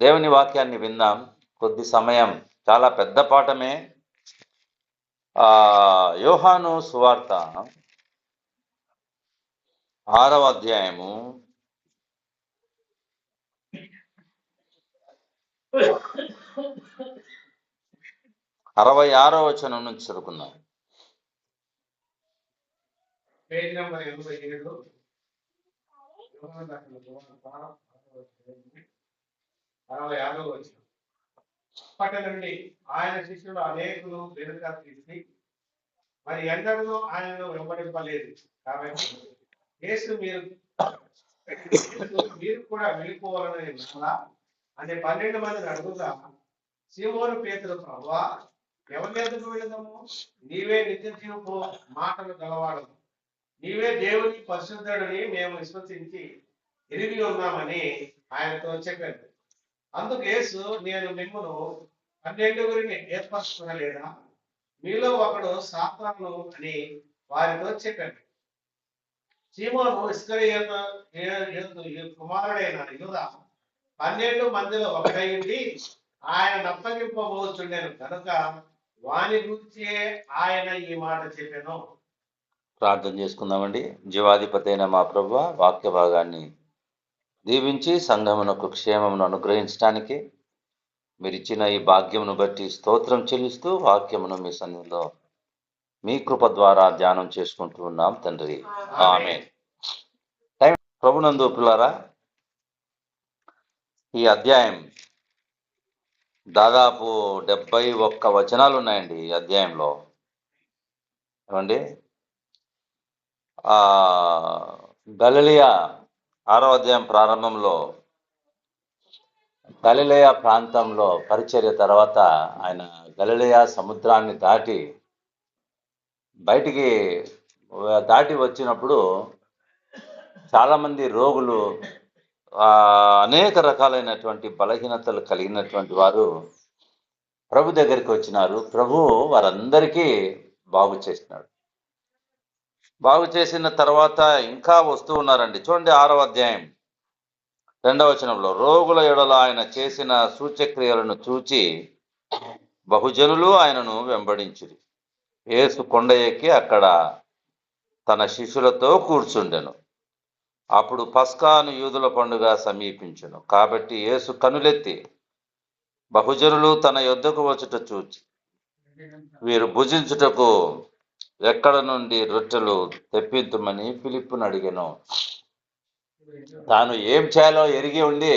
దేవుని వాక్యాన్ని విందాం. కొద్ది సమయం, చాలా పెద్ద పాఠమే. యోహాను సువార్త 6వ అధ్యాయము 66వ వచనం నుంచి చదువుకున్నాం. Page number 87. అప్పటి నుండి ఆయన శిష్యులు అనేకులు వెనుక తీసి మరి ఎందరూ ఆయనను వెంబడింపలేదు. కాబట్టి యేసు మీరు కూడా వెళ్ళిపోవాలని అంటే 12 మందిని అడుగుగా సీమోను పేతురు, ప్రభువా, ఎవరి ఎదుగు వెళదాము? నీవే నిత్య జీవపు మాటలు గలవాడము, నీవే దేవుని పరిశుద్ధుడిని మేము విశ్వసించి ఎరిగి ఉన్నామని ఆయనతో చెప్పాడు. అందుకు యేసు, నేను మిమ్మును 12 ఏర్పరచుకోలేదా? మీలో ఒకడు సాతాను అని వారితో చెప్పాడు. సీమోను ఇస్కరియోతు కుమారుడైన యూదా 12 మందిలో ఒకడైంది ఆయన అప్పగింపబోచుండెను కనుక వాని గురించి ఆయన ఈ మాట చెప్పాను. ప్రార్థన చేసుకుందామండి. జీవాధిపతి అయిన మా ప్రభువా, వాక్య భాగాన్ని దీవించి సంఘమునకు క్షేమమును అనుగ్రహించడానికి మీరు ఇచ్చిన ఈ భాగ్యమును బట్టి స్తోత్రం చెల్లిస్తూ వాక్యమును మీ సన్నిధిలో మీ కృప ద్వారా ధ్యానం చేసుకుంటూ ఉన్నాం తండ్రి. ఆమేన్. ప్రభునందు పిల్లారా, ఈ అధ్యాయం దాదాపు 71 వచనాలు ఉన్నాయండి ఈ అధ్యాయంలో. ఏమండి, గలిలయ 6వ అధ్యాయం ప్రారంభంలో గలిలయ ప్రాంతంలో పరిచర్య తర్వాత ఆయన గలిలయ సముద్రాన్ని బయటికి దాటి వచ్చినప్పుడు చాలామంది రోగులు, అనేక రకాలైనటువంటి బలహీనతలు కలిగినటువంటి వారు ప్రభు దగ్గరికి వచ్చినారు. ప్రభు వారందరికీ బాగు చేసినాడు. బాగు చేసిన తర్వాత ఇంకా వస్తూ ఉన్నారండి. చూడండి, 6వ అధ్యాయం 2వ వచనంలో, రోగుల ఎడల ఆయన చేసిన సూచక్రియలను చూచి బహుజనులు ఆయనను వెంబడించిరి. యేసు కొండ ఎక్కి అక్కడ తన శిష్యులతో కూర్చుండెను. అప్పుడు పస్కాను యూదుల పండుగ సమీపించెను. కాబట్టి యేసు కనులెత్తి బహుజనులు తన యొద్దకు వచ్చుట చూచి, వీరు భుజించుటకు ఎక్కడ నుండి రొట్టెలు తెప్పించమని ఫిలిప్పును అడిగెను. తాను ఏం చేయాలో ఎరిగి ఉండి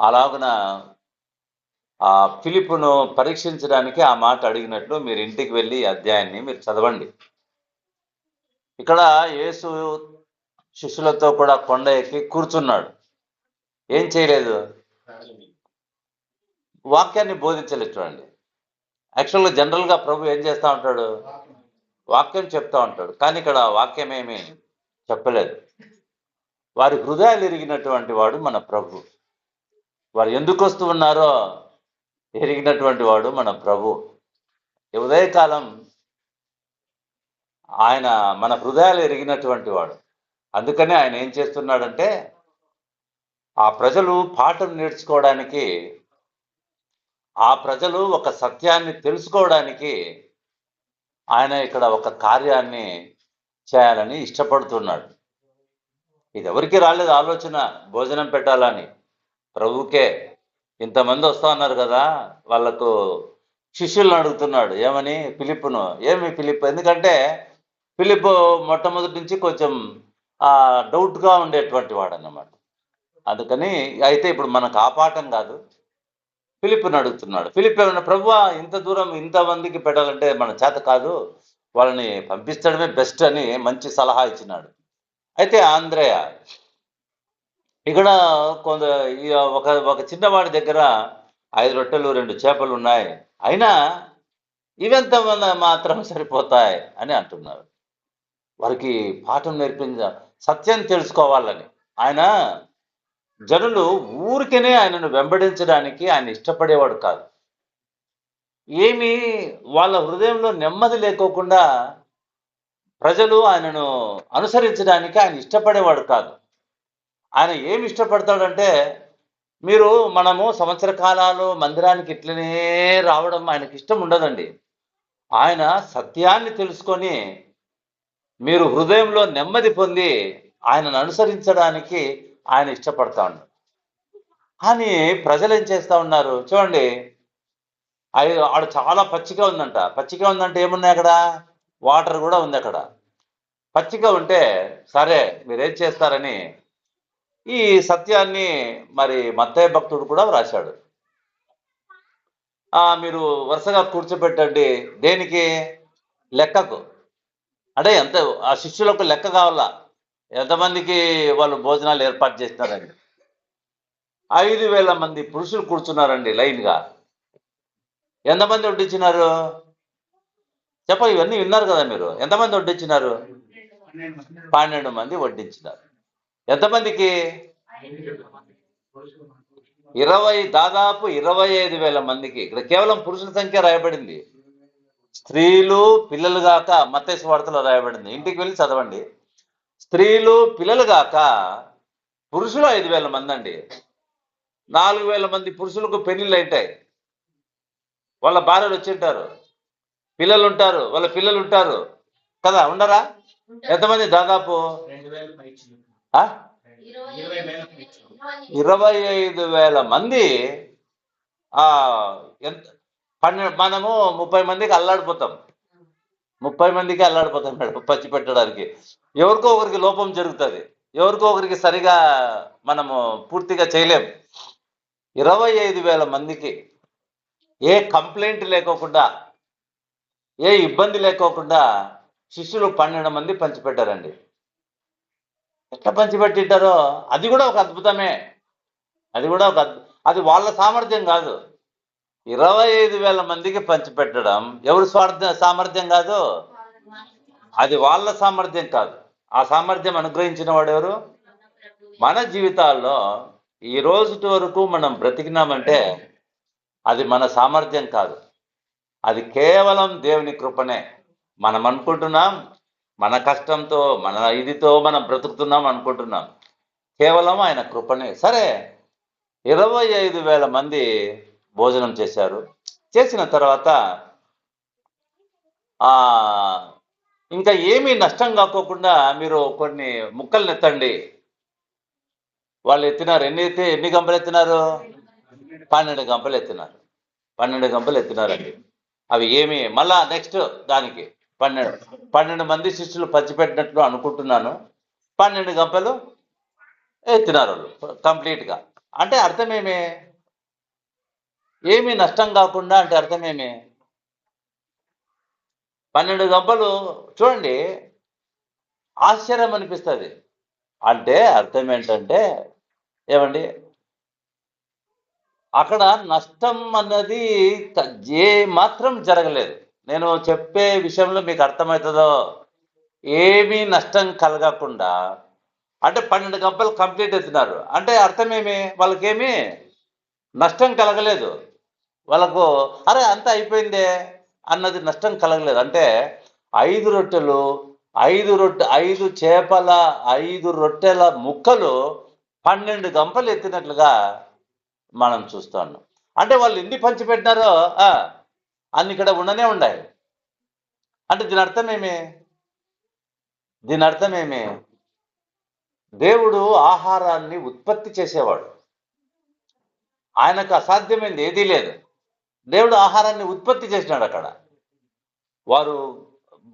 అలాగున ఆ ఫిలిప్పును పరీక్షించడానికి ఆ మాట అడిగినట్లు మీరు ఇంటికి వెళ్ళి అధ్యాయాన్ని మీరు చదవండి. ఇక్కడ యేసు శిష్యులతో కూడా కొండ ఎక్కి కూర్చున్నాడు. ఏం చేయలేదు, వాక్యాన్ని బోధించలేదు. చూడండి, యాక్చువల్గా జనరల్గా ప్రభు ఏం చేస్తూ ఉంటాడు, వాక్యం చెప్తా ఉంటాడు. కానీ ఇక్కడ వాక్యం ఏమీ చెప్పలేదు. వారి హృదయాలు ఎరిగినటువంటి వాడు మన ప్రభు. వారు ఎందుకు వస్తూ ఉన్నారో ఎరిగినటువంటి వాడు మన ప్రభు. ఉదయకాలం ఆయన మన హృదయాలు ఎరిగినటువంటి వాడు. అందుకనే ఆయన ఏం చేస్తున్నాడంటే, ఆ ప్రజలు పాఠం నేర్చుకోవడానికి, ఆ ప్రజలు ఒక సత్యాన్ని తెలుసుకోవడానికి ఆయన ఇక్కడ ఒక కార్యాన్ని చేయాలని ఇష్టపడుతున్నాడు. ఇది ఎవరికి రాలేదు ఆలోచన, భోజనం పెట్టాలని. ప్రభుకే ఇంతమంది వస్తా ఉన్నారు కదా, వాళ్ళకు శిష్యులను అడుగుతున్నాడు. ఏమని? ఫిలిప్పును. ఏమి ఫిలిప్? ఎందుకంటే ఫిలిప్ మొట్టమొదటి నుంచి కొంచెం డౌట్గా ఉండేటువంటి వాడు అన్నమాట. అందుకని అయితే ఇప్పుడు మనకు ఆ పాఠం కాదు, ఫిలిప్ను అడుగుతున్నాడు. ఫిలిప్ ఏమన్నా, ప్రభువా, ఇంత దూరం ఇంతమందికి పెట్టాలంటే మన చేత కాదు, వాళ్ళని పంపించడమే బెస్ట్ అని మంచి సలహా ఇచ్చినాడు. అయితే ఆంద్రేయ ఇక్కడ కొంత ఒక చిన్నవాడి దగ్గర 5 రొట్టెలు 2 చేపలు ఉన్నాయి, అయినా ఇవెంత మాత్రం సరిపోతాయి అని అంటున్నారు. వారికి పాఠం నేర్పించ, సత్యం తెలుసుకోవాలని. ఆయన జనులు ఊరికనే ఆయనను వెంబడించడానికి ఆయన ఇష్టపడేవాడు కాదు. ఏమి వాళ్ళ హృదయంలో నెమ్మది లేకోకుండా ప్రజలు ఆయనను అనుసరించడానికి ఆయన ఇష్టపడేవాడు కాదు. ఆయన ఏమి ఇష్టపడతాడంటే, మనము సంవత్సర కాలాలు మందిరానికి ఇట్లనే రావడం ఆయనకి ఇష్టం ఉండదండి. ఆయన సత్యాన్ని తెలుసుకొని మీరు హృదయంలో నెమ్మది పొంది ఆయనను అనుసరించడానికి ఆయన ఇష్టపడతా ఉన్నారు. కానీ ప్రజలు ఏం చేస్తా ఉన్నారు చూడండి. ఆడు చాలా పచ్చిగా ఉందంట. పచ్చిగా ఉందంటే ఏమున్నాయి అక్కడ? వాటర్ కూడా ఉంది అక్కడ. పచ్చిగా ఉంటే సరే మీరేం చేస్తారని ఈ సత్యాన్ని మరి మత్తయి భక్తుడు కూడా రాశాడు. మీరు వరుసగా కూర్చోబెట్టండి. దేనికి? లెక్కకు. అంటే ఎంత ఆ శిష్యులకు లెక్క కావాలా, ఎంతమందికి వాళ్ళు భోజనాలు ఏర్పాటు చేస్తున్నారండి. 5,000 మంది పురుషులు కూర్చున్నారండి లైన్గా. ఎంతమంది వడ్డించినారు చెప్పండి? ఇవన్నీ విన్నారు కదా మీరు. ఎంతమంది వడ్డించినారు? 12 మంది వడ్డించినారు. ఎంతమందికి? దాదాపు 25,000 మందికి. ఇక్కడ కేవలం పురుషుల సంఖ్య రాయబడింది. స్త్రీలు పిల్లలు గాక మత్తయి సువార్తలో రాయబడింది. ఇంటికి వెళ్ళి చదవండి. స్త్రీలు పిల్లలు గాక పురుషులు 5,000 మంది అండి. 4,000 మంది పురుషులకు పెళ్లిళ్ళు ఉంటాయి, వాళ్ళ భార్యలు వచ్చి ఉంటారు, పిల్లలు ఉంటారు, వాళ్ళ పిల్లలు ఉంటారు కదా, ఉండరా? ఎంతమంది? దాదాపు 25,000 మంది. ఎంత? 12. మనము 30 మందికి అల్లాడిపోతాం. 30 మందికి అల్లాడిపోతాం మేడం పచ్చి పెట్టడానికి. ఎవరికో ఒకరికి లోపం జరుగుతుంది, ఎవరికో ఒకరికి సరిగా మనము పూర్తిగా చేయలేం. 25,000 మందికి ఏ కంప్లైంట్ లేకోకుండా, ఏ ఇబ్బంది లేకోకుండా శిష్యులు 12 మంది పంచిపెట్టారండి. ఎట్లా పంచిపెట్టింటారో అది కూడా ఒక అద్భుతమే. అది వాళ్ళ సామర్థ్యం కాదు. 25,000 మందికి పంచిపెట్టడం ఎవరి సామర్థ్యం కాదు, అది వాళ్ళ సామర్థ్యం కాదు. ఆ సామర్థ్యం అనుగ్రహించిన వాడు ఎవరు? మన జీవితాల్లో ఈ రోజు వరకు మనం బ్రతికినామంటే అది మన సామర్థ్యం కాదు, అది కేవలం దేవుని కృపనే. మనం అనుకుంటున్నాం మన కష్టంతో మన ఇదితో మనం బ్రతుకుతున్నాం అనుకుంటున్నాం, కేవలం ఆయన కృపనే. సరే, 25,000 మంది భోజనం చేశారు. చేసిన తర్వాత ఇంకా ఏమీ నష్టం కాకోకుండా మీరు కొన్ని ముక్కలు ఎత్తండి. వాళ్ళు ఎత్తినారు. ఎన్ని గంపలు ఎత్తినారు? 12 గంపలు ఎత్తినారు. 12 గంపలు ఎత్తినారండి. అవి ఏమి మళ్ళా నెక్స్ట్ దానికి 12 మంది శిష్యులు పంచిపెట్టినట్లు అనుకుంటున్నాను. 12 గంపలు ఎత్తినారు వాళ్ళు కంప్లీట్గా. అంటే అర్థమేమి? ఏమీ నష్టం కాకుండా అంటే అర్థమేమి? 12 గంపలు చూడండి, ఆశ్చర్యం అనిపిస్తుంది. అంటే అర్థం ఏంటంటే ఏమండి, అక్కడ నష్టం అన్నది ఏ మాత్రం జరగలేదు. నేను చెప్పే విషయంలో మీకు అర్థమవుతుందో, ఏమీ నష్టం కలగకుండా అంటే 12 గంపలు కంప్లీట్ ఎత్తినారు అంటే అర్థమేమి? వాళ్ళకేమీ నష్టం కలగలేదు. వాళ్ళకు అరే అంతా అయిపోయిందే అన్నది నష్టం కలగలేదు. అంటే 5 రొట్టెలు 5 చేపల 5 రొట్టెల ముక్కలు 12 గంపలు ఎత్తినట్లుగా మనం చూస్తాం. అంటే వాళ్ళు ఎన్ని పంచిపెట్టినారో అన్ని ఇక్కడ ఉండనే ఉన్నాయి. అంటే దీని అర్థమేమి? దేవుడు ఆహారాన్ని ఉత్పత్తి చేసేవాడు. ఆయనకు అసాధ్యమైంది ఏదీ లేదు. దేవుడు ఆహారాన్ని ఉత్పత్తి చేసినాడు. అక్కడ వారు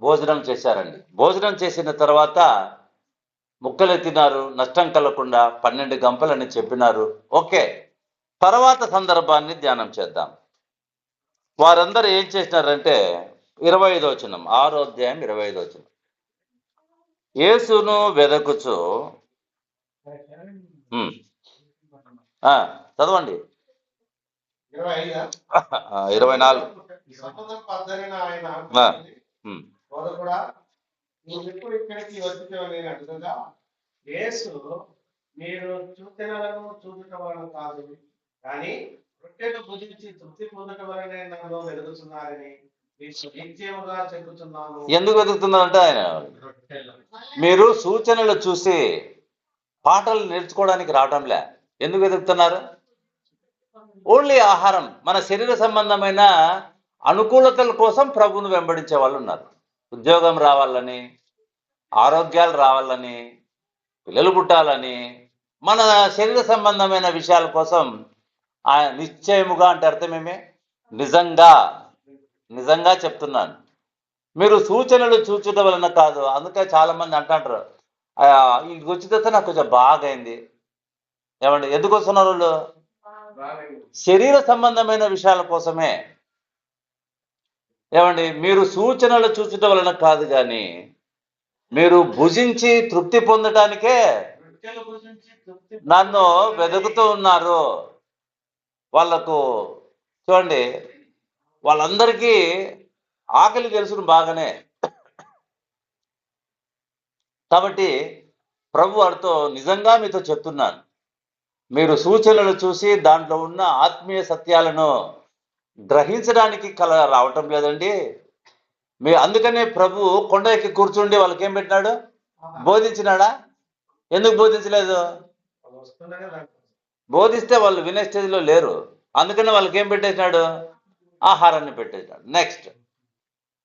భోజనం చేశారండి. భోజనం చేసిన తర్వాత ముక్కలు ఎత్తినారు, నష్టం కలగకుండా 12 గంపలని చెప్పినారు. ఓకే, తర్వాత సందర్భాన్ని ధ్యానం చేద్దాం. వారందరూ ఏం చేసినారంటే 25వ వచనం, 6వ అధ్యాయం 25వ వచనం. యేసును వెదకుచు చదవండి. 24. ఇక్కడికి వచ్చేవాళ్ళని అడుగుగా, యేసు మీరు సూచనలను చూడటం వలన కాదు, కానీ రొట్టెలు భుజించి తృప్తి పొందటం వలనే నన్ను వెతుకుతున్నారని నిశ్చయముగా చెబుతున్నాను. ఎందుకు వెతుకుతున్నారంటే ఆయన మీరు సూచనలు చూసి పాటలు నేర్చుకోవడానికి రావటంలే. ఎందుకు వెతుకుతున్నారు? ఓన్లీ ఆహారం, మన శరీర సంబంధమైన అనుకూలతల కోసం ప్రభువును వెంబడించే వాళ్ళు ఉన్నారు. ఉద్యోగం రావాలని, ఆరోగ్యాలు రావాలని, పిల్లలు పుట్టాలని, మన శరీర సంబంధమైన విషయాల కోసం నిశ్చయముగా అంటే అర్థమేమే, నిజంగా నిజంగా చెప్తున్నాను, మీరు సూచనలు చూచుట వలన కాదు. అందుకే చాలా మంది అంటారు, ఇంటికి వచ్చిన తర్వాత నాకు కొంచెం బాగా అయింది. ఏమండి, ఎందుకు వస్తున్నారు వాళ్ళు? శరీర సంబంధమైన విషయాల కోసమే. ఏమండి, మీరు సూచనలు చూచుట వలన కాదు కానీ మీరు భుజించి తృప్తి పొందటానికే నన్ను వెతుకుతూ ఉన్నారు. వాళ్ళకు చూడండి, వాళ్ళందరికీ ఆకలి తెలుసును బాగానే. కాబట్టి ప్రభు వారితో నిజంగా మీతో చెప్తున్నాను, మీరు సూచనలు చూసి దాంట్లో ఉన్న ఆత్మీయ సత్యాలను గ్రహించడానికి రావటం లేదండి. అందుకనే ప్రభు కొండ ఎక్కి కూర్చుండి వాళ్ళకి ఏం పెట్టినాడు? బోధించినాడా? ఎందుకు బోధించలేదు? బోధిస్తే వాళ్ళు వినే స్టేజ్లో లేరు. అందుకనే వాళ్ళకి ఏం పెట్టేసినాడు? ఆహారాన్ని పెట్టేసినాడు. నెక్స్ట్,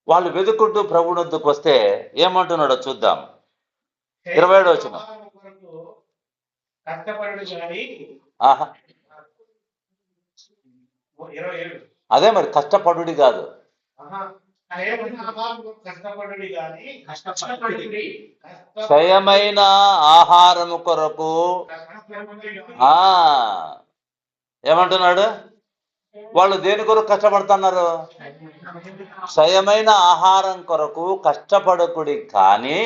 వాళ్ళు వెతుక్కుంటూ ప్రభు వద్దకు వస్తే ఏమంటున్నాడో చూద్దాం. 27వ వచనం. అదే మరి, కష్టపడుడి కాదు, క్షయమైన ఆహారము కొరకు. ఏమంటున్నాడు? వాళ్ళు దేని కొరకు కష్టపడుతున్నారు? క్షయమైన ఆహారం కొరకు కష్టపడకుడి కానీ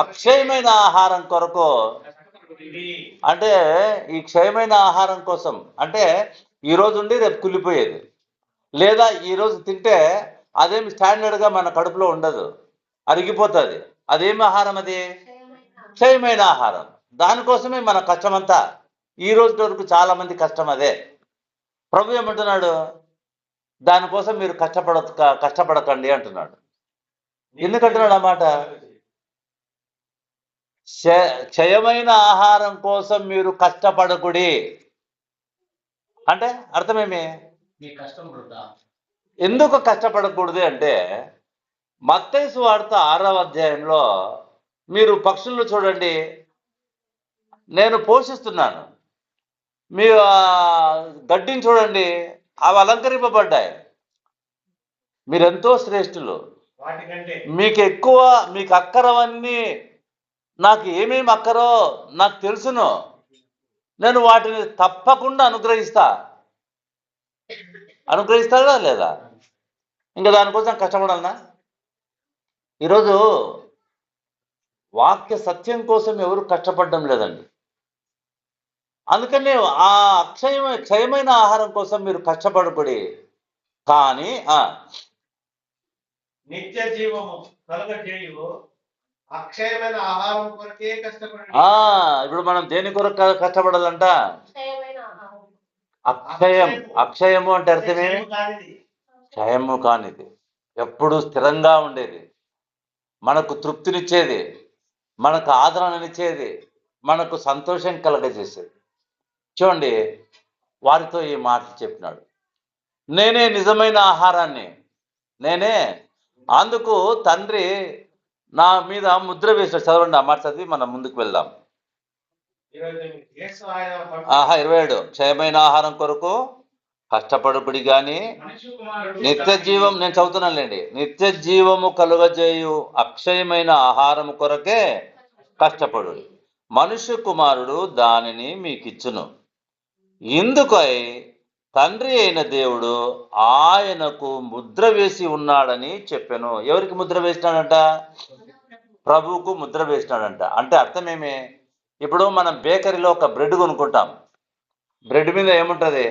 అక్షయమైన ఆహారం కొరకు. అంటే ఈ క్షయమైన ఆహారం కోసం అంటే ఈ రోజు ఉండి రేపు కుళ్ళిపోయేది, లేదా ఈ రోజు తింటే అదేమి స్టాండర్డ్గా మన కడుపులో ఉండదు, అరిగిపోతుంది. అదేమి ఆహారం? అది క్షయమైన ఆహారం. దానికోసమే మన కష్టమంతా. ఈ రోజు వరకు చాలా మంది కష్టం అదే. ప్రభు ఏమంటున్నాడు? దానికోసం మీరు కష్టపడకండి అంటున్నాడు. ఎందుకంటున్నాడు ఆ మాట? క్షయమైన ఆహారం కోసం మీరు కష్టపడకుడి అంటే అర్థమేమి? ఎందుకు కష్టపడకూడదు అంటే, మత్తయి సువార్త 6వ అధ్యాయంలో మీరు పక్షులను చూడండి, నేను పోషిస్తున్నాను. మీరు గడ్డిని చూడండి, అవి అలంకరింపబడ్డాయి. మీరెంతో శ్రేష్ఠులు, మీకు అక్కరవన్నీ, నాకు ఏమేమి అక్కరో నాకు తెలుసును, నేను వాటిని తప్పకుండా అనుగ్రహిస్తాడా లేదా? ఇంకా దానికోసం కష్టపడాలనా? ఈరోజు వాక్య సత్యం కోసం ఎవరు కష్టపడడం లేదండి. అందుకనే ఆ క్షయమైన ఆహారం కోసం మీరు కష్టపడకూడి కానీ నిత్య జీవము కలుగజేయు అక్షయమైన ఆహారం కొరకే కష్టపడాలి. ఇప్పుడు మనం దేని కొరకు కష్టపడాలంట? అక్షయము అంటే అర్థమే క్షయము కానిది, ఎప్పుడు స్థిరంగా ఉండేది, మనకు తృప్తినిచ్చేది, మనకు ఆదరణనిచ్చేది, మనకు సంతోషం కలగజేసేది. చూడండి, వారితో ఈ మాట చెప్పినాడు, నేనే నిజమైన ఆహారాన్ని, నేనే. అందుకు తండ్రి నా మీద ముద్ర వేసాడు. చదవండి ఆ మాట చదివి మనం ముందుకు వెళ్దాం. 27. క్షయమైన ఆహారం కొరకు కష్టపడుకుడి గాని నిత్య జీవం, నేను చదువుతున్నానులేండి, నిత్య జీవము కలుగజేయు అక్షయమైన ఆహారము కొరకే కష్టపడు. మనుష్య కుమారుడు దానిని మీకిచ్చును. ఇందుకై తండ్రి అయిన దేవుడు ఆయనకు ముద్ర వేసి ఉన్నాడని చెప్పాను. ఎవరికి ముద్ర వేసినాడంట? ప్రభువుకు ముద్ర వేసినాడంట. అంటే అర్థమేమి? ఇప్పుడు మనం బేకరీలో ఒక బ్రెడ్ కొనుక్కుంటాం, బ్రెడ్ మీద ఏముంటది?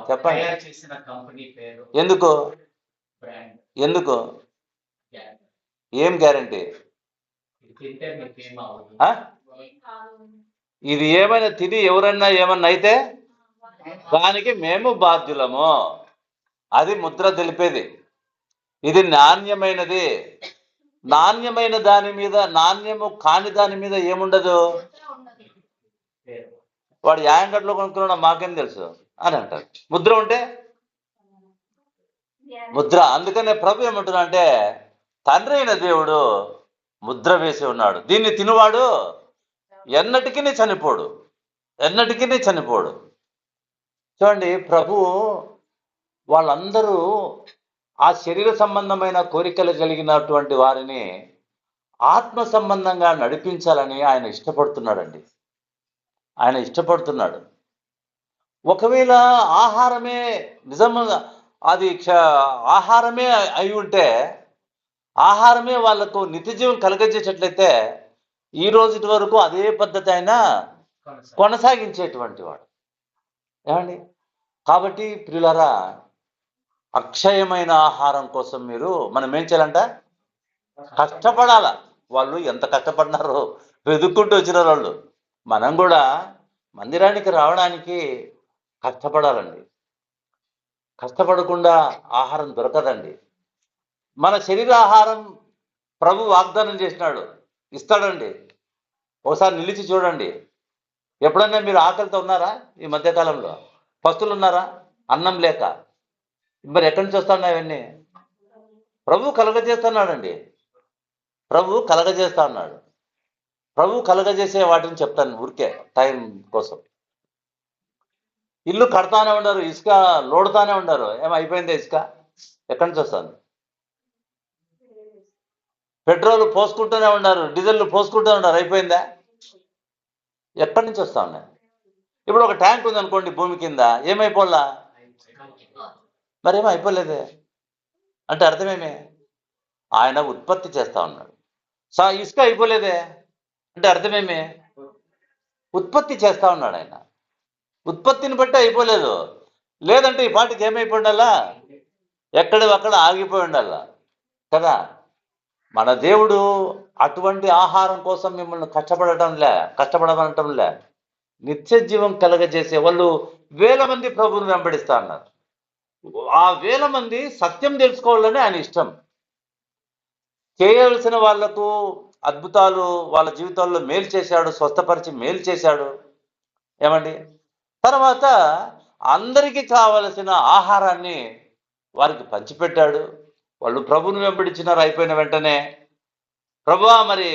చెప్పండి. ఎందుకు? ఏం గ్యారంటీ? ఇది ఏమైనా తిని ఎవరన్నా ఏమన్నా అయితే దానికి మేము బాధ్యులము. అది ముద్ర తెలిపేది. ఇది నాణ్యమైనది, నాణ్యమైన దాని మీద, నాణ్యము కాని దాని మీద ఏముండదు. వాడు యాంగట్లో కొనుక్కున్నా మాకేం తెలుసు అని అంటారు. ముద్ర ఉంటే ముద్ర. అందుకనే ప్రభు ఏమంటున్నా అంటే, తండ్రి అయిన దేవుడు ముద్ర వేసి ఉన్నాడు. దీన్ని తినువాడు ఎన్నటికీ చనిపోడు, ఎన్నటికీ చనిపోడు. చూడండి, ప్రభు వాళ్ళందరూ ఆ శరీర సంబంధమైన కోరికలు కలిగినటువంటి వారిని ఆత్మ సంబంధంగా నడిపించాలని ఆయన ఇష్టపడుతున్నాడండి. ఆయన ఇష్టపడుతున్నాడు. ఒకవేళ ఆహారమే నిజంగా అది ఆహారమే అయి ఉంటే, ఆహారమే వాళ్లకు నిత్యజీవం కలగజేసేట్లయితే ఈ రోజు వరకు అదే పద్ధతి ఆయన కొనసాగించేటువంటి వాడు. ఏమండి? కాబట్టి ప్రియులారా, అక్షయమైన ఆహారం కోసం మనం ఏం చేయాలంట? కష్టపడాల. వాళ్ళు ఎంత కష్టపడినారో వెతుక్కుంటూ వచ్చిన వాళ్ళు. మనం కూడా మందిరానికి రావడానికి కష్టపడాలండి. కష్టపడకుండా ఆహారం దొరకదండి. మన శరీర ఆహారం ప్రభు వాగ్దానం చేసినాడు, ఇస్తాడండి. ఒకసారి నిలిచి చూడండి. ఎప్పుడన్నా మీరు ఆకలితో ఉన్నారా? ఈ మధ్యకాలంలో పస్తులు ఉన్నారా? అన్నం లేక మరి ఎక్కడి నుంచి వస్తున్నాయి అవన్నీ? ప్రభు కలగజేస్తున్నాడండి. ప్రభు కలగజేస్తా ఉన్నాడు. ప్రభు కలగజేసే వాటిని చెప్తాను ఊరికే టైం కోసం. ఇల్లు కడతానే ఉండరు, ఇసుక లోడుతానే ఉండరు. ఏమైపోయిందా ఇసుక? ఎక్కడి నుంచి వస్తుంది? పెట్రోల్ పోసుకుంటూనే ఉన్నారు, డీజిల్ పోసుకుంటూనే ఉన్నారు. అయిపోయిందా? ఎక్కడి నుంచి వస్తా ఉన్నాయి? ఇప్పుడు ఒక ట్యాంక్ ఉంది అనుకోండి భూమి కింద, ఏమైపోలా? మరేమో అయిపోలేదే అంటే అర్థమేమి? ఆయన ఉత్పత్తి చేస్తా ఉన్నాడు. ఇసుక అయిపోలేదే అంటే అర్థమేమి? ఉత్పత్తి చేస్తా ఉన్నాడు ఆయన. ఉత్పత్తిని బట్టి అయిపోలేదు. లేదంటే ఈ పాటికి ఏమైపోయి ఉండాలా? ఎక్కడక్కడ ఆగిపోయి ఉండాలా కదా. మన దేవుడు అటువంటి ఆహారం కోసం మిమ్మల్ని కష్టపడమంటంలే. నిత్య జీవం కలగజేసే వాళ్ళు వేల మంది ప్రభువుని వెంబడిస్తా అన్నారు. ఆ వేల మంది సత్యం తెలుసుకోవాలని ఆయన ఇష్టం. చేయవలసిన వాళ్లకు అద్భుతాలు వాళ్ళ జీవితాల్లో మేలు చేశాడు, స్వస్థపరిచి మేలు చేశాడు. ఏమండి? తర్వాత అందరికీ కావలసిన ఆహారాన్ని వారికి పంచిపెట్టాడు. వాళ్ళు ప్రభువుని వెంబడించినారు. అయిపోయిన వెంటనే, ప్రభువా మరి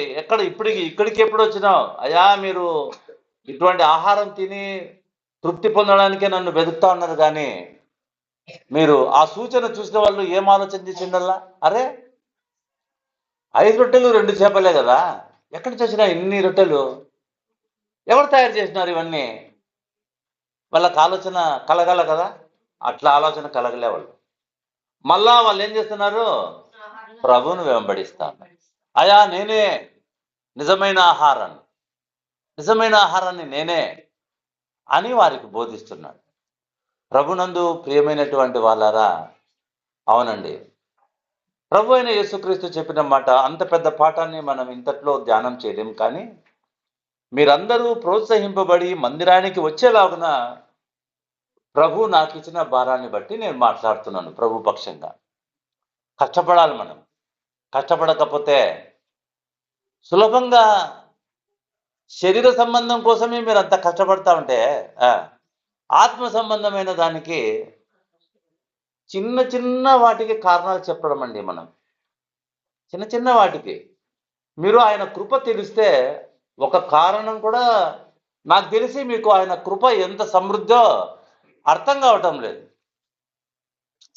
ఇక్కడికి ఎప్పుడు వచ్చినావు? అయ్యా, మీరు ఇటువంటి ఆహారం తిని తృప్తి పొందడానికే నన్ను వెతుకుతా ఉన్నారు, కానీ మీరు ఆ సూచన చూసిన వాళ్ళు ఏం ఆలోచన చేసిండల్లా? అరే, 5 రొట్టెలు 2 చేపలే కదా, ఎక్కడి నుంచి వచ్చినా ఇన్ని రొట్టెలు? ఎవరు తయారు చేసినారు ఇవన్నీ? వాళ్ళకి ఆలోచన కలగాల కదా. అట్లా ఆలోచన కలగలే వాళ్ళు. మళ్ళా వాళ్ళు ఏం చేస్తున్నారు? ప్రభువును వెంబడిస్తాను. అయా, నేనే నిజమైన ఆహారాన్ని నేనే అని వారికి బోధిస్తున్నాడు. ప్రభునందు ప్రియమైనటువంటి వాళ్ళారా, అవునండి, ప్రభు అయిన యేసుక్రీస్తు చెప్పిన మాట, అంత పెద్ద పాఠాన్ని మనం ఇంతట్లో ధ్యానం చేయలేం, కానీ మీరందరూ ప్రోత్సహింపబడి మందిరానికి వచ్చేలాగున ప్రభు నాకు ఇచ్చిన భారాన్ని బట్టి నేను మాట్లాడుతున్నాను. ప్రభు పక్షంగా కష్టపడాలి. మనం కష్టపడకపోతే సులభంగా శరీర సంబంధం కోసమే మీరు అంత కష్టపడతా ఉంటే, ఆత్మ సంబంధమైన దానికి చిన్న చిన్న వాటికి కారణాలు చెప్పడం అండి. మనం చిన్న చిన్న వాటికి మీరు ఆయన కృప తెలిస్తే, ఒక కారణం కూడా నాకు తెలిసి మీకు ఆయన కృప ఎంత సమృద్ధో అర్థం కావటం లేదు.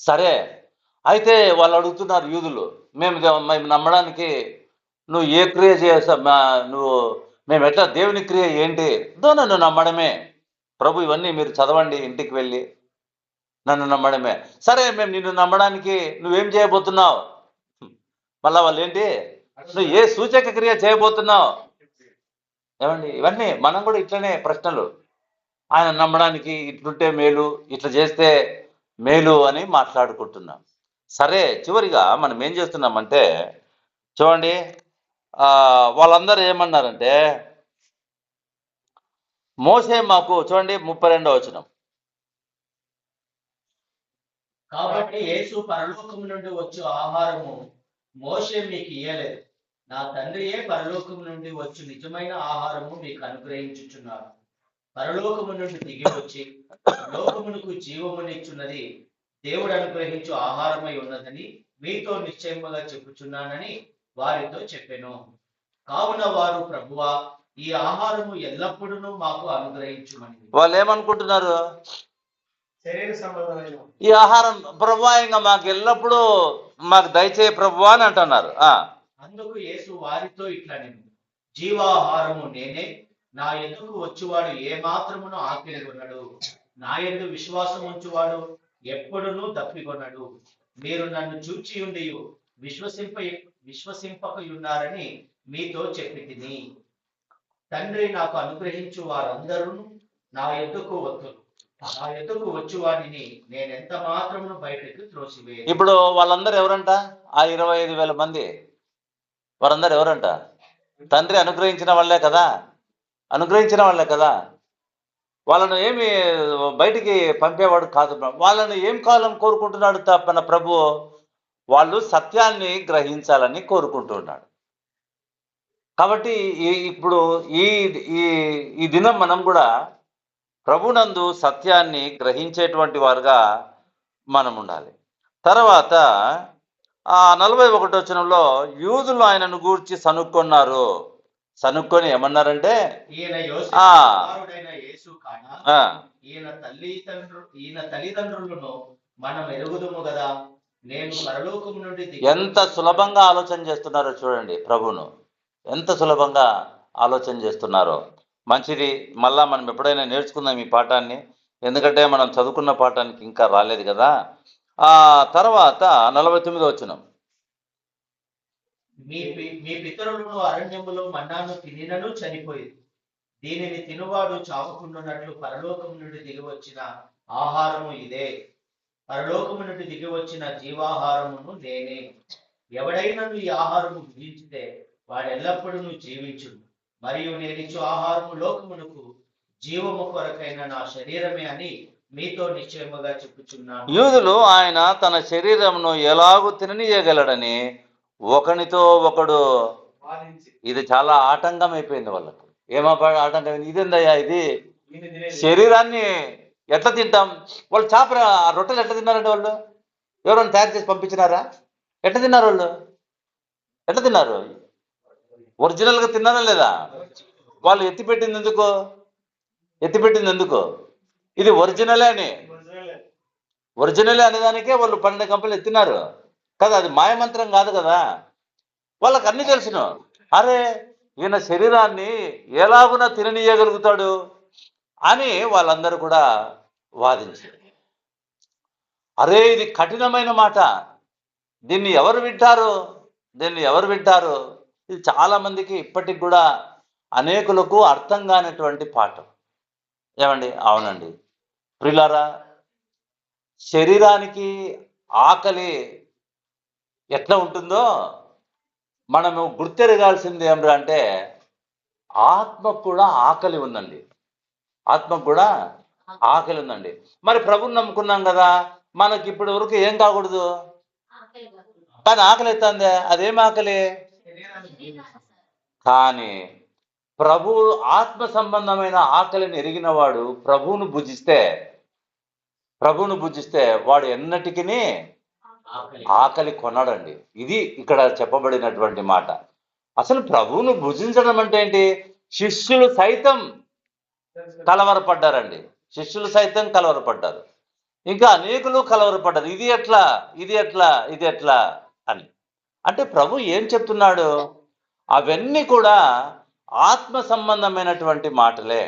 సరే, అయితే వాళ్ళు అడుగుతున్నారు యూదులు, మేము నమ్మడానికి నువ్వు ఏ క్రియ మేము ఎట్లా దేవుని క్రియ ఏంటి? నన్ను నమ్మడమే ప్రభు. ఇవన్నీ మీరు చదవండి ఇంటికి వెళ్ళి. నన్ను నమ్మడమే. సరే, మేము నిన్ను నమ్మడానికి నువ్వేం చేయబోతున్నావు? మళ్ళా వాళ్ళు ఏంటి, నువ్వు ఏ సూచక క్రియ చేయబోతున్నావు? ఏమండి, ఇవన్నీ మనం కూడా ఇట్లనే ప్రశ్నలు. ఆయన నమ్మడానికి ఇట్లుంటే మేలు, ఇట్లా చేస్తే మేలు అని మాట్లాడుకుంటున్నాం. సరే, చివరిగా మనం ఏం చేస్తున్నామంటే, చూడండి, వాళ్ళందరూ ఏమన్నారంటే, మోసే మాకు, చూడండి 32వ వచనం, కాబట్టి యేసు పరలోకము నుండి వచ్చు ఆహారము మోషే మీకు ఇయ్యలేదు, నా తండ్రియే పరలోకము నుండి వచ్చు నిజమైన ఆహారము మీకు అనుగ్రహించుచున్నాడు. పరలోకము నుండి దిగి వచ్చి లోకమునకు జీవమునిచ్చున్నది దేవుడు అనుగ్రహించు ఆహారమై ఉన్నదని మీతో నిశ్చయముగా చెప్పుచున్నానని వారితో చెప్పెను. కావున వారు, ప్రభువా, ఈ ఆహారము ఎల్లప్పుడూ మాకు అనుగ్రహించుమని. వాళ్ళు ఏమనుకుంటున్నారు? శరీర సంబంధమైన ఈ ఆహారం ప్రభువా ఇంకా మాకు ఎల్లప్పుడూ మాకు దయచేయ ప్రభువా అని అంటున్నారు. అందుకు యేసు వారితో ఇట్లనెను, జీవాహారము నేనే, నా ఎదుకు వచ్చువాడు ఏ మాత్రమును ఆకలిగొనడు, నా యందు విశ్వాసం ఉంచువాడు ఎప్పుడునూ దప్పికొనడు. మీరు నన్ను చూచియుండి విశ్వసింపకయున్నారని మీతో చెప్పి తిని. తండ్రి నాకు అనుగ్రహించు వారందరూ నా ఎద్దుకు వత్తులు, నా ఎద్దుకు వచ్చువాడిని నేనెంత మాత్రమును బయటకు త్రోసివేయను. ఇప్పుడు వాళ్ళందరూ ఎవరంట? ఆ 25,000 మంది వారందరూ ఎవరంట? తండ్రి అనుగ్రహించిన వాళ్ళే కదా, అనుగ్రహించిన వాళ్ళే కదా. వాళ్ళను ఏమి బయటికి పంపేవాడు కాదు. వాళ్ళని ఏం కావాలని కోరుకుంటున్నాడు మన ప్రభు? వాళ్ళు సత్యాన్ని గ్రహించాలని కోరుకుంటున్నాడు. కాబట్టి ఇప్పుడు ఈ ఈ దినం మనం కూడా ప్రభునందు సత్యాన్ని గ్రహించేటువంటి వారుగా మనం ఉండాలి. తర్వాత 41వ వచనంలో యూదులు ఆయనను గూర్చి సనుక్కొన్నారు. సనుక్కొని ఏమన్నారంటే, ఈయన యోసేపు కుమారుడైన యేసు కానా? ఈయన తల్లిదండ్రులను మనం ఎరుగుదుము కదా. నేను పరలోకము నుండి ఎంత సులభంగా ఆలోచన చేస్తున్నారో చూడండి. ప్రభును ఎంత సులభంగా ఆలోచన చేస్తున్నారో. మంచిది, మళ్ళా మనం ఎప్పుడైనా నేర్చుకుందాం ఈ పాఠాన్ని, ఎందుకంటే మనం చదువుకున్న పాఠానికి ఇంకా రాలేదు కదా. తర్వాత 49వ వచనం, మీ పితరులను అరణ్యములో మన్నాను తినినను చనిపోయింది. దీనిని తినువాడు చావకుండానట్లు పరలోకము నుండి దిగి వచ్చిన ఆహారము ఇదే. పరలోకము నుండి దిగి వచ్చిన జీవాహారమును నేనే. ఎవడైనను ఈ ఆహారము భుజించితే వాడు ఎల్లప్పుడూ జీవించును. మరియు నేనిచ్చు ఆహారము లోకమునకు జీవము కొరకైన నా శరీరమే అని మీతో నిశ్చయముగా చెప్పుచున్నాను. యూదులు ఆయన తన శరీరమును ఎలాగూ తిననీయగలడని ఒకనితో ఒకడు వాదించి ఇది చాలా ఆటంకం అయిపోయింది వాళ్ళకు. ఆటంకం ఇదేందయ్యా, ఇది శరీరాన్ని ఎట్లా తింటాం? వాళ్ళు చేప రొట్టెలు ఎట్లా తిన్నారండి? వాళ్ళు ఎవరైనా తయారు చేసి పంపించినారా? ఎట్లా తిన్నారు వాళ్ళు? ఎట్లా తిన్నారు? ఒరిజినల్గా తిన్నారా లేదా? వాళ్ళు ఎత్తిపెట్టింది ఎందుకు? ఇది ఒరిజినలే అని, ఒరిజినలే అనేదానికే వాళ్ళు 12 కంపెనీలు ఎత్తినారు కదా. అది మాయమంత్రం కాదు కదా. వాళ్ళకి అన్ని తెలుసును. అరే, ఈయన శరీరాన్ని ఎలాగున తిననీయగలుగుతాడు అని వాళ్ళందరూ కూడా వాదించారు. అరే, ఇది కఠినమైన మాట, దీన్ని ఎవరు వింటారు? ఇది చాలా మందికి ఇప్పటికి కూడా అనేకులకు అర్థం కానటువంటి పాఠం. ఏమండి? అవునండి ప్రియులారా, శరీరానికి ఆకలి ఎట్లా ఉంటుందో మనము గుర్తెరగాల్సింది ఏమిరా అంటే, ఆత్మకు కూడా ఆకలి ఉందండి. మరి ప్రభుని నమ్ముకున్నాం కదా, మనకి ఇప్పటి వరకు ఏం కాకూడదు, కానీ ఆకలి అవుతుందే. అదేం ఆకలి? కానీ ప్రభు ఆత్మ సంబంధమైన ఆకలిని ఎరిగిన వాడు ప్రభువును భుజిస్తే వాడు ఎన్నటికీ ఆకలి కొనడండి. ఇది ఇక్కడ చెప్పబడినటువంటి మాట. అసలు ప్రభువును భుజించడం అంటే ఏంటి? శిష్యులు సైతం కలవరపడ్డారండి. ఇంకా అనేకులు కలవరపడ్డారు. ఇది ఎట్లా అని. అంటే ప్రభు ఏం చెప్తున్నాడు? అవన్నీ కూడా ఆత్మ సంబంధమైనటువంటి మాటలే.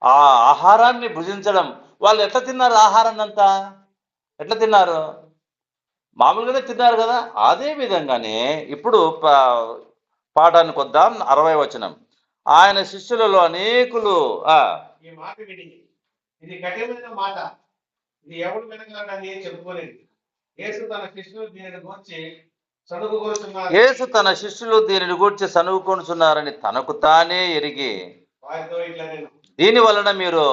ఆ ఆహారాన్ని భుజించడం, వాళ్ళు ఎట్లా తిన్నారు? ఆహారాన్ని అంతా ఎట్లా తిన్నారు? మామూలుగానే తిన్నారు కదా. అదే విధంగానే ఇప్పుడు పాఠానికి వద్దాం. 60వ వచనం, ఆయన శిష్యులలో అనేకులు ఈ మాట విని, ఇది కఠినమైన మాట, ఇది ఎవడు వినగలడని చెప్పుకోలేదు. యేసు తన శిష్యులు దీనిని గూర్చి సనుగుకొనుచున్నారని తనకు తానే ఎరిగి వారితో ఇట్లా నేను, దీని వలన మీరు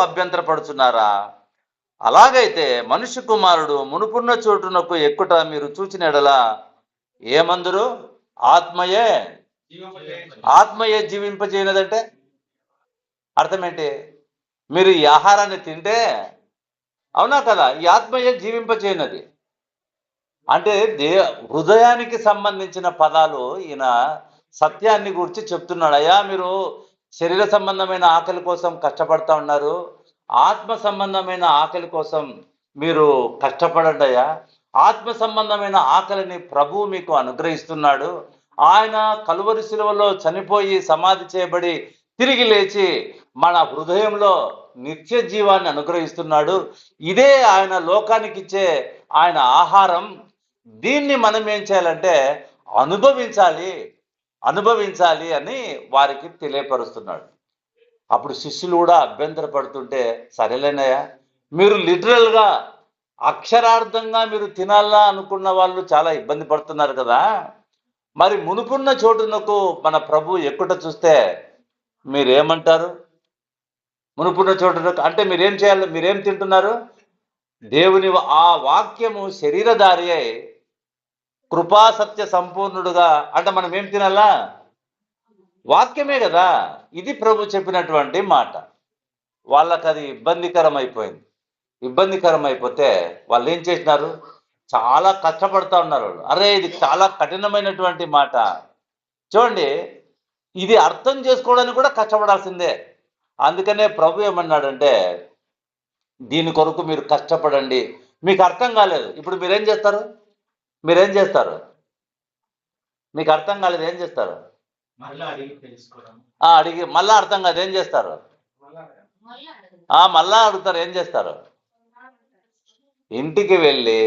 అభ్యంతరపడుచున్నారా? అలాగైతే మనుష్య కుమారుడు మునుపున్న చోటునకు ఎక్కుట మీరు చూచిన ఎడల ఏమందురు? ఆత్మయే జీవింపజేయనదంటే అర్థం ఏంటి? మీరు ఈ ఆహారాన్ని తింటే, అవునా కదా, ఈ ఆత్మయే జీవింపజేయనది అంటే హృదయానికి సంబంధించిన పదాలు ఈయన సత్యాన్ని గురించి చెప్తున్నాడు. అయ్యా, మీరు శరీర సంబంధమైన ఆకలి కోసం కష్టపడతా ఉన్నారు, ఆత్మ సంబంధమైన ఆకలి కోసం మీరు కష్టపడండి అయ్యా. ఆత్మ సంబంధమైన ఆకలిని ప్రభువు మీకు అనుగ్రహిస్తున్నాడు. ఆయన కలువరి శిలువలో చనిపోయి సమాధి చేయబడి తిరిగి లేచి మన హృదయంలో నిత్య జీవాన్ని అనుగ్రహిస్తున్నాడు. ఇదే ఆయన లోకానికి ఇచ్చే ఆయన ఆహారం. దీన్ని మనం ఏం చేయాలంటే అనుభవించాలి అని వారికి తెలియపరుస్తున్నాడు. అప్పుడు శిష్యులు కూడా అభ్యంతర పడుతుంటే, సరేలేనయ్యా, మీరు లిటరల్గా అక్షరార్థంగా మీరు తినాలా అనుకున్న వాళ్ళు చాలా ఇబ్బంది పడుతున్నారు కదా, మరి మునుపున్న చోటునకు మన ప్రభు ఎక్కుట చూస్తే మీరేమంటారు? మునుపున్న చోటునకు అంటే మీరేం చేయాలి? మీరేం తింటున్నారు? దేవుని ఆ వాక్యము శరీరధారి అయి కృపాసత్య సంపూర్ణుడుగా, అంటే మనం ఏం తినాలా? వాక్యమే కదా. ఇది ప్రభు చెప్పినటువంటి మాట. వాళ్ళకి అది ఇబ్బందికరం అయిపోతే వాళ్ళు ఏం చేసినారు? చాలా కష్టపడతా ఉన్నారు వాళ్ళు. అరే, ఇది చాలా కఠినమైనటువంటి మాట. చూడండి, ఇది అర్థం చేసుకోవడానికి కూడా కష్టపడాల్సిందే. అందుకనే ప్రభు ఏమన్నాడంటే, దీని కొరకు మీరు కష్టపడండి. మీకు అర్థం కాలేదు, ఇప్పుడు మీరేం చేస్తారు? మీకు అర్థం కాలేదు, ఏం చేస్తారు? అడిగి మళ్ళా అర్థం కాదు, ఏం చేస్తారు? మళ్ళా అడుగుతారు, ఏం చేస్తారు? ఇంటికి వెళ్ళి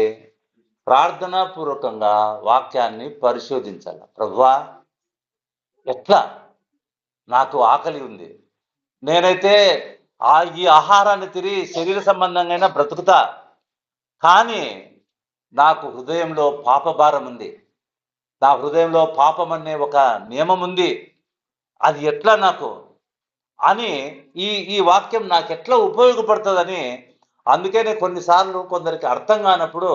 ప్రార్థనాపూర్వకంగా వాక్యాన్ని పరిశోధించాలి. ప్రభువా, ఎట్లా? నాకు ఆకలి ఉంది, నేనైతే ఈ ఆహారాన్ని తిరిగి శరీర సంబంధంగా బ్రతుకుతా, కానీ నాకు హృదయంలో పాపభారం ఉంది, నా హృదయంలో పాపం అనే ఒక నియమం ఉంది, అది ఎట్లా నాకు అని ఈ వాక్యం నాకు ఎట్లా ఉపయోగపడుతుందని. అందుకనే కొన్నిసార్లు కొందరికి అర్థం కానప్పుడు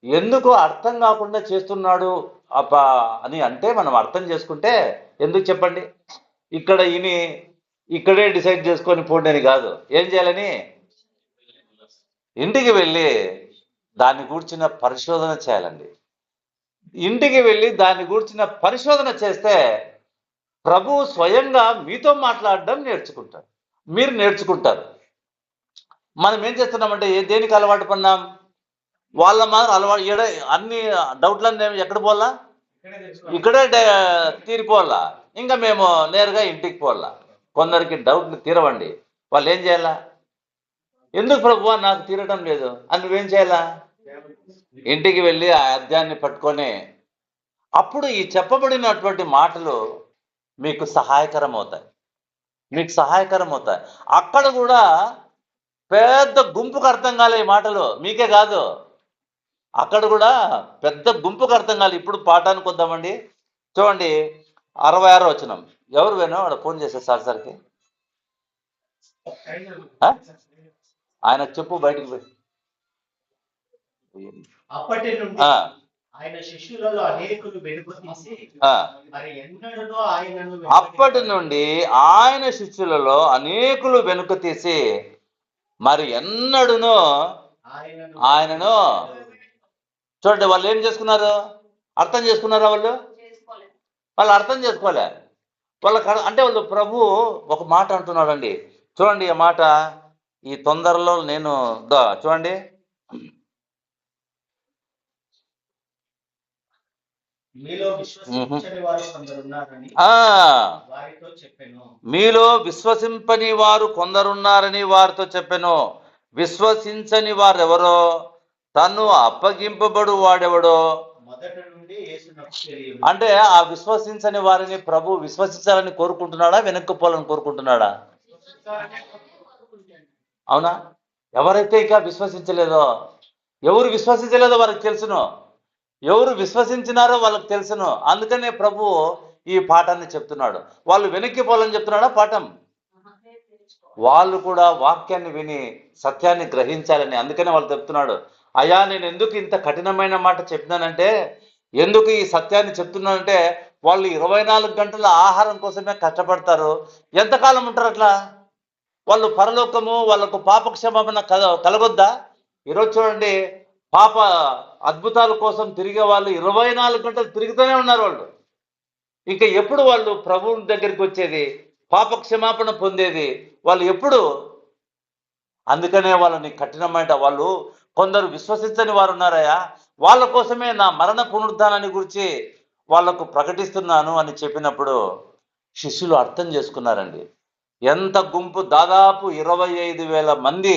ఎందుకు అర్థం కాకుండా చేస్తున్నాడు అని అంటే మనం అర్థం చేసుకుంటే, ఎందుకు చెప్పండి, ఇక్కడే డిసైడ్ చేసుకొని పోండి కాదు, ఏం చేయాలని? ఇంటికి వెళ్ళి దాని గూర్చిన పరిశోధన చేయాలండి. ఇంటికి వెళ్ళి దాని గూర్చిన పరిశోధన చేస్తే ప్రభు స్వయంగా మీతో మాట్లాడడం మీరు నేర్చుకుంటారు. మనం ఏం చేస్తున్నామంటే దేనికి అలవాటు పడినాం? వాళ్ళ మాత్రం అలవాటు అన్ని డౌట్లన్నీ ఎక్కడ పోవాలా? ఇక్కడే తీరిపోవాలా, ఇంకా మేము నేరుగా ఇంటికి పోవాలా. కొందరికి డౌట్లు తీరవండి, వాళ్ళు ఏం చేయాలా? ఎందుకు ప్రభువా నాకు తీరడం లేదు అని నువ్వేం చేయాలా? ఇంటికి వెళ్ళి ఆ అధ్యాయాన్ని పట్టుకొని అప్పుడు ఈ చెప్పబడినటువంటి మాటలు మీకు సహాయకరం అవుతాయి. అక్కడ కూడా పెద్ద గుంపుకు అర్థం కాలే ఈ మాటలు, మీకే కాదు, అక్కడ కూడా పెద్ద గుంపుకు అర్థం కాలే. ఇప్పుడు పాఠానికి వద్దామండి. చూడండి, 66వ వచనం. ఎవరు వేణో వాడు ఫోన్ చేశారు సార్కి, ఆయనకు చెప్పు, బయటికి పోయి. అప్పటి నుండి ఆయన శిష్యులలో అనేకులు వెనుక తీసి మరి ఎన్నడూనూ ఆయనను అప్పటి నుండి ఆయన శిష్యులలో అనేకులు వెనుక తీసి మరి ఎన్నడూనూ ఆయనను. చూడండి, వాళ్ళు ఏం చేసుకున్నారు? అర్థం చేసుకున్నారా? వాళ్ళు అర్థం చేసుకోలే. అంటే వాళ్ళు ప్రభు ఒక మాట అంటున్నాడండి. చూడండి ఆ మాట, ఈ తొందరలో నేను చూడండి, మీలో విశ్వసించని వారు కొందరున్నారని వారితో చెప్పెను. విశ్వసించని వారెవరో, తను అప్పగింపబడు వాడెవడో మొదటి నుండి అంటే ఆ విశ్వసించని వారిని ప్రభు విశ్వసించాలని కోరుకుంటున్నాడా, వెనక్కి పోవాలని కోరుకుంటున్నాడా? అవునా? ఎవరైతే ఇంకా విశ్వసించలేదో, ఎవరు విశ్వసించలేదో వారికి తెలుసును, ఎవరు విశ్వసించినారో వాళ్ళకి తెలుసును. అందుకనే ప్రభు ఈ పాఠాన్ని చెప్తున్నాడు. వాళ్ళు వెనక్కి పోవాలని చెప్తున్నాడా? పాఠం వాళ్ళు కూడా వాక్యాన్ని విని సత్యాన్ని గ్రహించాలని. అందుకనే వాళ్ళు చెప్తున్నాడు, అయ్యా నేను ఎందుకు ఇంత కఠినమైన మాట చెప్పినానంటే, ఎందుకు ఈ సత్యాన్ని చెప్తున్నానంటే, వాళ్ళు 24 గంటల ఆహారం కోసమే కష్టపడతారు. ఎంతకాలం ఉంటారు అట్లా? వాళ్ళు పరలోకము, వాళ్ళకు పాప క్షమాపణ కలగొద్దా? ఈరోజు చూడండి, పాప అద్భుతాల కోసం తిరిగే వాళ్ళు 24 గంటలు తిరుగుతూనే ఉన్నారు వాళ్ళు. ఇంకా ఎప్పుడు వాళ్ళు ప్రభువు దగ్గరికి వచ్చేది, పాప క్షమాపణ పొందేది వాళ్ళు ఎప్పుడు? అందుకనే వాళ్ళని కఠినమైన వాళ్ళు కొందరు విశ్వసించని వారు ఉన్నారయ్యా, వాళ్ళ కోసమే నా మరణ పునరుద్ధానాన్ని గురించి వాళ్లకు ప్రకటిస్తున్నాను అని చెప్పినప్పుడు శిష్యులు అర్థం చేసుకున్నారండి. ఎంత గుంపు, దాదాపు 25,000 మంది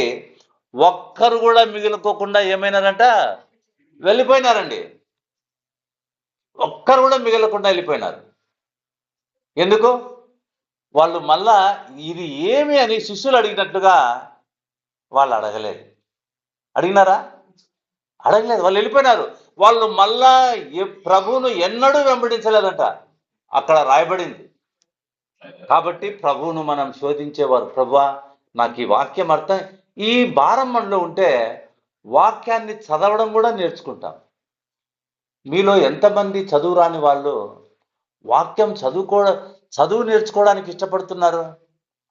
ఒక్కరు కూడా మిగులుకోకుండా ఏమైనారంట? వెళ్ళిపోయినారండి. ఒక్కరు కూడా మిగలకుండా వెళ్ళిపోయినారు. ఎందుకు? వాళ్ళు మళ్ళా ఇది ఏమి అని శిష్యులు అడిగినట్లుగా వాళ్ళు అడగలేదు. అడిగినారా? అడగలేదు. వాళ్ళు వెళ్ళిపోయినారు. వాళ్ళు మళ్ళా ప్రభువును ఎన్నడూ వెంబడించలేదంట, అక్కడ రాయబడింది. కాబట్టి ప్రభువును మనం శోధించేవారు, ప్రభువా నాకు ఈ వాక్యం అర్థం, ఈ భారం మనలో ఉంటే వాక్యాన్ని చదవడం కూడా నేర్చుకుంటాం. మీలో ఎంతమంది చదువు రాని వాళ్ళు వాక్యం చదువు నేర్చుకోవడానికి ఇష్టపడుతున్నారు?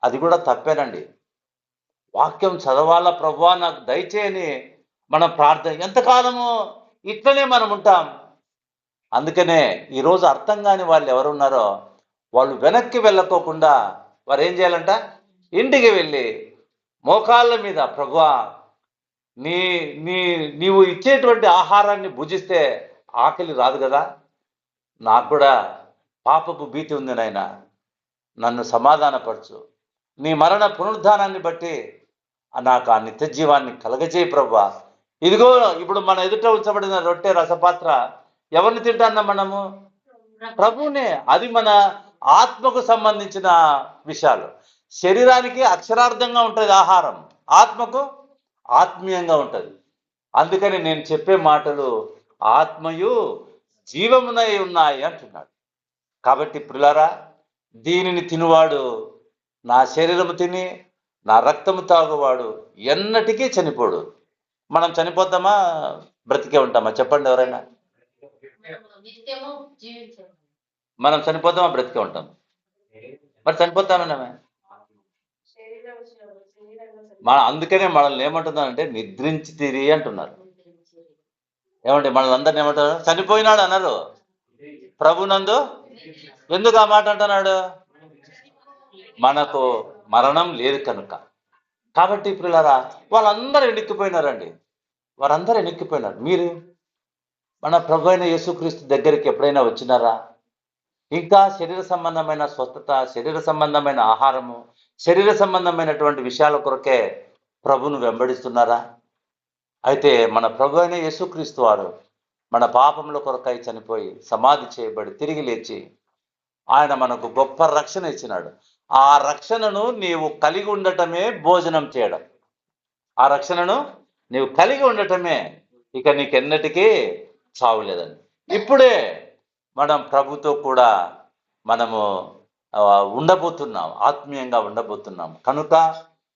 అది కూడా తప్పేనండి. వాక్యం చదవాలా ప్రభువా నాకు దయచేయని మనం ప్రార్థన, ఎంతకాలము ఇట్లనే మనం ఉంటాం. అందుకనే ఈరోజు అర్థం కాని వాళ్ళు ఎవరున్నారో వాళ్ళు వెనక్కి వెళ్ళకోకుండా వారు ఏం చేయాలంట? ఇంటికి వెళ్ళి మోకాళ్ళ మీద, ప్రభువా నీవు ఇచ్చేటువంటి ఆహారాన్ని భుజిస్తే ఆకలి రాదు కదా, నాకు కూడా పాపపు భీతి ఉంది నాయన, నన్ను సమాధానపరచు, నీ మరణ పునరుద్ధానాన్ని బట్టి నాకు ఆ నిత్య జీవాన్ని కలగజేయి ప్రభువా. ఇదిగో ఇప్పుడు మన ఎదుట ఉంచబడిన రొట్టె రసపాత్ర ఎవరిని తింటాన్నా మనము? ప్రభువునే. అది మన ఆత్మకు సంబంధించిన విషయాలు. శరీరానికి అక్షరార్థంగా ఉంటుంది ఆహారం, ఆత్మకు ఆత్మీయంగా ఉంటుంది. అందుకని నేను చెప్పే మాటలు ఆత్మయు జీవమునై ఉన్నాయి అంటున్నాడు. కాబట్టి ప్రియులారా, దీనిని తినువాడు నా శరీరము తిని నా రక్తము తాగువాడు ఎన్నటికీ చనిపోడు. మనం చనిపోతామా బ్రతికే ఉంటామా? చెప్పండి ఎవరైనా. మనం చనిపోతామా బ్రతికే ఉంటాం? మరి చనిపోతామన్నామే. అందుకనే మనల్ని ఏమంటున్నారంటే నిద్రించి తిరిగి అంటున్నారు. ఏమంటే మనల్ని అందరిని ఏమంటారు? చనిపోయినాడు అన్నారు ప్రభునందు. ఎందుకు ఆ మాట అంటున్నాడు? మనకు మరణం లేదు కనుక. కాబట్టి ప్రియులారా, వాళ్ళందరూ ఎన్నిక్కిపోయినారండి. వారందరూ ఎన్నిక్కిపోయినారు. మీరు మన ప్రభు అయిన యేసుక్రీస్తు దగ్గరికి ఎప్పుడైనా వచ్చినారా? ఇంకా శరీర సంబంధమైన స్వస్థత, శరీర సంబంధమైన ఆహారము, శరీర సంబంధమైనటువంటి విషయాల కొరకే ప్రభును వెంబడిస్తున్నారా? అయితే మన ప్రభు అయిన యేసుక్రీస్తు వారు మన పాపముల కొరకై చనిపోయి సమాధి చేయబడి తిరిగి లేచి ఆయన మనకు గొప్ప రక్షణ ఇచ్చినాడు. ఆ రక్షణను నీవు కలిగి ఉండటమే భోజనం చేయడం. ఆ రక్షణను నీవు కలిగి ఉండటమే ఇక నీకెన్నటికీ చావులేదని. ఇప్పుడే మనం ప్రభుతో కూడా మనము ఉండబోతున్నాం, ఆత్మీయంగా ఉండబోతున్నాం. కనుక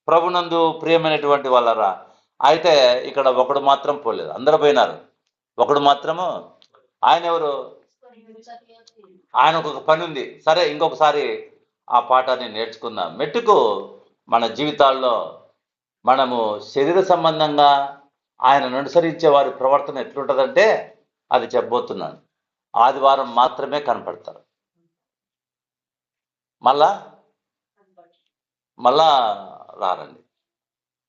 ప్రభునందు ప్రియమైనటువంటి వాళ్ళరా, అయితే ఇక్కడ ఒకడు మాత్రం పోలేదు, అందరూ పోయినారు. ఒకడు మాత్రము, ఆయన ఎవరు? ఆయనకు ఒక పని ఉంది. సరే, ఇంకొకసారి ఆ పాఠాన్ని నేర్చుకుందాం. మెట్టుకు మన జీవితాల్లో మనము శరీర సంబంధంగా ఆయనను అనుసరించే వారి ప్రవర్తన ఎట్లుంటుందంటే అది చెప్పబోతున్నాను. ఆదివారం మాత్రమే కనపడతారు, మళ్ళా రారండి.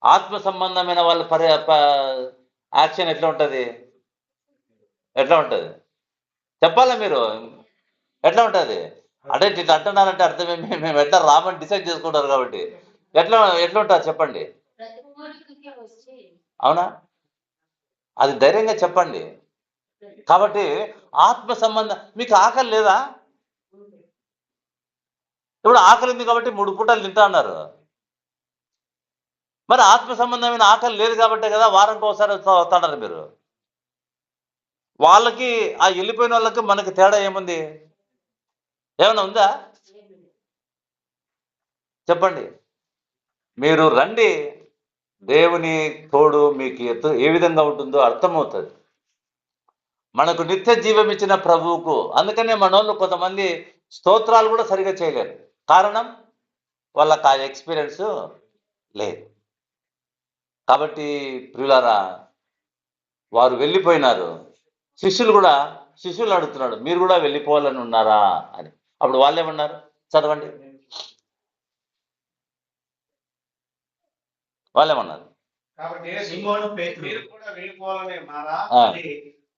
ఆత్మ సంబంధమైన వాళ్ళ యాక్షన్ ఎట్లా ఉంటుంది? చెప్పాలా మీరు? ఎట్లా ఉంటుంది అంటే ఇట్లా అంటున్నారంటే అర్థమే మేము ఎట్లా రామని డిసైడ్ చేసుకుంటారు. కాబట్టి ఎట్లా ఉంటుంది చెప్పండి. అవునా? అది ధైర్యంగా చెప్పండి. కాబట్టి ఆత్మ సంబంధం, మీకు ఆకలి లేదా? ఇప్పుడు ఆకలి ఉంది కాబట్టి 3 పూటలు తింటా అన్నారు. మరి ఆత్మ సంబంధమైన ఆకలి లేదు కాబట్టే కదా వారానికి ఒకసారి వస్తున్నారు మీరు. వాళ్ళకి, ఆ వెళ్ళిపోయిన వాళ్ళకి మనకి తేడా ఏముంది? ఏమైనా ఉందా చెప్పండి. మీరు రండి, దేవుని తోడు మీకు ఏ విధంగా ఉంటుందో అర్థమవుతుంది. మనకు నిత్య జీవం ఇచ్చిన ప్రభువుకు. అందుకనే మనోళ్ళు కొంతమంది స్తోత్రాలు కూడా సరిగా చేయలేరు. కారణం వాళ్ళకి ఆ ఎక్స్పీరియన్స్ లేదు. కాబట్టి ప్రియులారా, వారు వెళ్ళిపోయినారు. శిష్యులు అడుగుతున్నాడు, మీరు కూడా వెళ్ళిపోవాలని ఉన్నారా అని. అప్పుడు వాళ్ళేమన్నారు? చదవండి. వాళ్ళేమన్నారు? కాబట్టి సీమోను పేతురు, మీరు కూడా వెళ్ళిపోవాలనే ఉన్నారా ఆ. అని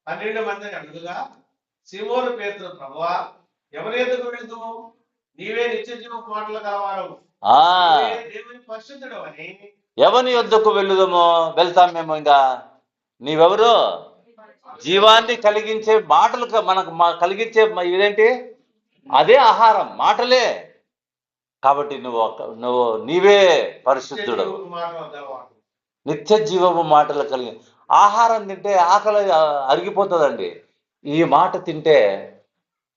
12 మందిని అడుగుగా, సీమోను పేతురు, ప్రభువా ఎవరి ఎదుగు వెళ్తాము? నీవే నిత్య జీవపు మాటలు కలవాడు, ఆ దేవుని పరిశుద్ధుడు అని. ఎవని యొద్దకు వెళ్ళుదమో? వెళ్తాం మేము. ఇంకా నీవెవరు? జీవాన్ని కలిగించే మాటలు మనకు కలిగించే ఇదేంటి? అదే ఆహారం, మాటలే. కాబట్టి నీవే పరిశుద్ధుడు. నిత్య జీవపు మాటలు కలవాడు. నిత్య జీవము మాటలు కలిగి ఆహారం తింటే ఆకలి అరిగిపోతుందండి. ఈ మాట తింటే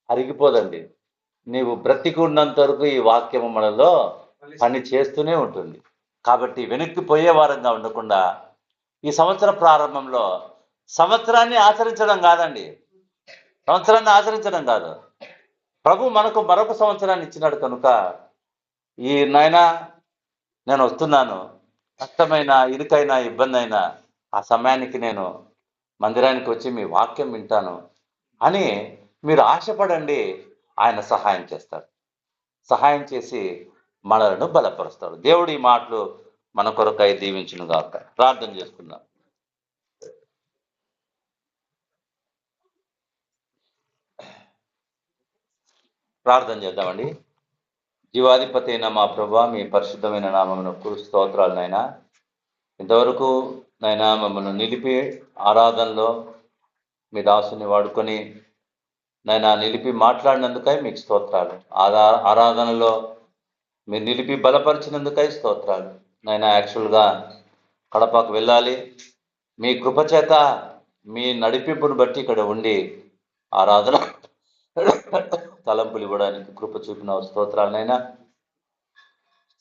అరిగిపోదండి. నీవు బ్రతికున్నంత వరకు ఈ వాక్యము మనలో పని చేస్తూనే ఉంటుంది. కాబట్టి వెనక్కిపోయే వారంగా ఉండకుండా ఈ సంవత్సర ప్రారంభంలో సంవత్సరాన్ని ఆచరించడం కాదండి, సంవత్సరాన్ని ఆచరించడం కాదు. ప్రభు మనకు మరొక సంవత్సరాన్ని ఇచ్చినాడు కనుక ఈ నాయనా నేను వస్తున్నాను, కష్టమైన, ఇరుకైనా, ఇబ్బంది అయినా ఆ సమయానికి నేను మందిరానికి వచ్చి మీ వాక్యం వింటాను అని మీరు ఆశపడండి. ఆయన సహాయం చేస్తాడు. సహాయం చేసి మనలను బలపరుస్తాడు. దేవుడు ఈ మాటలు మన కొరకై దీవించును గాక. ప్రార్థన చేసుకుందాం. ప్రార్థన చేద్దామండి. జీవాధిపతి అయిన మా ప్రభువా, మీ పరిశుద్ధమైన నామమునకు స్తోత్రాలు నాయనా. ఇంతవరకు నాయనా మమ్మల్ని నిలిపి ఆరాధనలో మీ దాసుని వాడుకొని నాయనా నిలిపి మాట్లాడినందుకై మీకు స్తోత్రాలు. ఆరాధనలో మీరు నిలిపి బలపరిచినందుకై స్తోత్రాలు నాయనా. యాక్చువల్గా కడపకు వెళ్ళాలి, మీ కృపచేత మీ నడిపింపును బట్టి ఇక్కడ ఉండి ఆరాధన తలంపులు ఇవ్వడానికి కృప చూపిన స్తోత్రాలనైనా.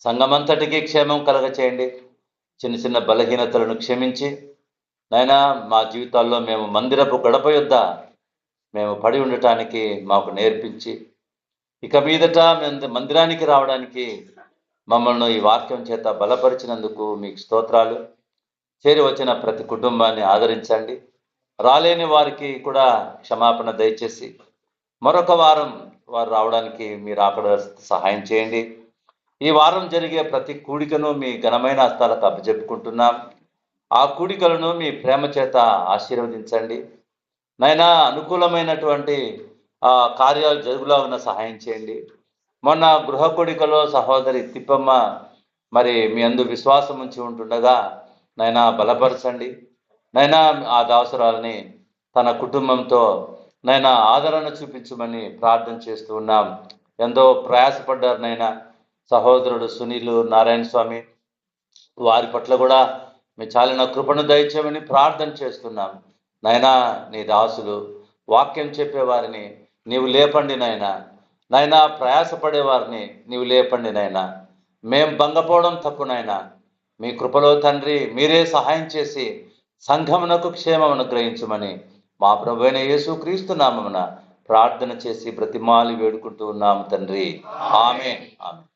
సంఘమంతటికి క్షేమం కలగ చేయండి. చిన్న చిన్న బలహీనతలను క్షమించి నాయనా, మా జీవితాల్లో మేము మందిరపు గడప యొద్ద మేము పడి ఉండటానికి మాకు నేర్పించి, ఇక మీదట మందిరానికి రావడానికి మమ్మల్ని ఈ వాక్యం చేత బలపరిచినందుకు మీకు స్తోత్రాలు. చేరి వచ్చిన ప్రతి కుటుంబాన్ని ఆదరించండి. రాలేని వారికి కూడా క్షమాపణ దయచేసి మరొక వారం వారు రావడానికి మీరు అక్కడ సహాయం చేయండి. ఈ వారం జరిగే ప్రతి కూడికను మీ ఘనమైన హస్తాలకు అప్పచెప్పుకుంటున్నాం. ఆ కూడికలను మీ ప్రేమ చేత ఆశీర్వదించండి నైనా. అనుకూలమైనటువంటి కార్యాలు జరుగులాగున సహాయం చేయండి. మొన్న గృహ కూడికలో సహోదరి తిప్పమ్మ మరి మీ అందు విశ్వాసం ఉంచి ఉంటుండగా నైనా బలపరచండి నైనా. ఆ దాసురాలని తన కుటుంబంతో నైనా ఆదరణ చూపించమని ప్రార్థన చేస్తూ ఉన్నాం. ఎంతో ప్రయాసపడ్డారు నైనా సహోదరుడు సునీలు నారాయణ స్వామి. వారి పట్ల కూడా మీ చాలిన కృపను దయచేయమని ప్రార్థన చేస్తున్నాం నైనా. నీ దాసులు వాక్యం చెప్పేవారిని నీవు లేపండి నైనా. నైనా ప్రయాసపడేవారిని నీవు లేపండి నైనా. మేం భంగపోవడం తప్పునైనా. మీ కృపలో తండ్రి మీరే సహాయం చేసి సంఘమునకు క్షేమమును గ్రహించమని మా ప్రభువైన యేసుక్రీస్తు నామమున ప్రార్థన చేసి బ్రతిమాలి వేడుకుంటూ ఉన్నాం తండ్రి. ఆమేన్. ఆమేన్.